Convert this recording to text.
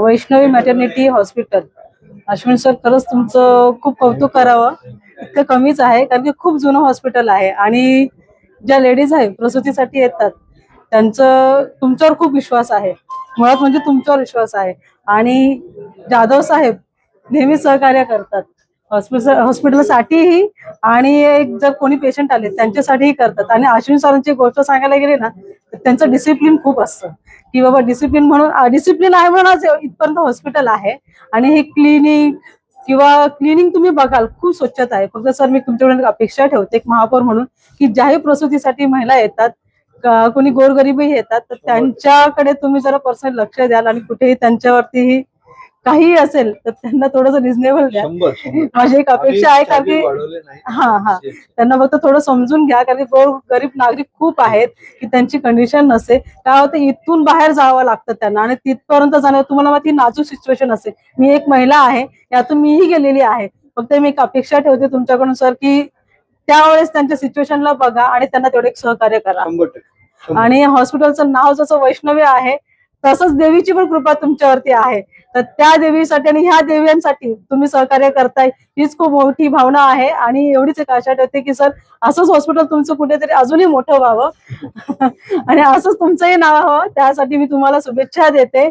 Vaishnavi maternity hospital. Ashwin sir, खरंच तुमचं खूप कौतुक करावं. इतकं कमीच आहे, कारण की खूप जुनं हॉस्पिटल आहे आणि ज्या लेडीज आहे प्रसूतीसाठी येतात त्यांचं तुमच्यावर खूप विश्वास आहे. मुळात म्हणजे तुमच्यावर विश्वास आहे. आणि जाधव साहेब नेहमी सहकार्य करतात हॉस्पिटलसाठीही, आणि जर कोणी पेशंट आले त्यांच्यासाठीही करतात. आणि अश्विन सरांची गोष्ट सांगायला गेली ना, तर त्यांचं डिसिप्लिन खूप असतं, की बाबा डिसिप्लिन म्हणून डिसिप्लिन आहे म्हणून आज इथपर्यंत हॉस्पिटल आहे. आणि हे क्लिनिंग तुम्ही बघाल, खूप स्वच्छता आहे. फक्त सर मी तुमच्याकडे अपेक्षा ठेवते एक महापौर म्हणून, की ज्याही प्रसूतीसाठी महिला येतात, कोणी गोरगरीबही येतात, तर त्यांच्याकडे तुम्ही जरा पर्सनल लक्ष द्याल आणि कुठेही त्यांच्यावरती काही असेल तर त्यांना थोडस रिझनेबल द्या. माझी एक अपेक्षा आहे, कारण की त्यांना फक्त थोडं समजून घ्या, कारण की गरीब नागरिक खूप आहेत की त्यांची कंडिशन नसते. काय होतं, इथून बाहेर जावं लागतं त्यांना, आणि तिथपर्यंत जाण्यावर तुम्हाला माहिती नाजूक सिच्युएशन असते. मी एक महिला आहे, यातून मीही गेलेली आहे. फक्त मी एक अपेक्षा ठेवते तुमच्याकडून सर, की त्यावेळेस त्यांच्या सिच्युएशनला बघा आणि त्यांना तेवढे सहकार्य करा. आणि हॉस्पिटलचं नाव जसं वैष्णवी आहे, तसंच देवीची पण कृपा तुमच्यावरती आहे. तर त्या देवीसाठी आणि ह्या देव्यांसाठी तुम्ही सहकार्य करताय, हीच खूप मोठी भावना आहे. आणि एवढीच एक आशा ठेवते की सर, असंच हॉस्पिटल तुमचं कुठेतरी अजूनही मोठं व्हावं आणि असंच तुमचंही नाव व्हावं, त्यासाठी मी तुम्हाला शुभेच्छा देते.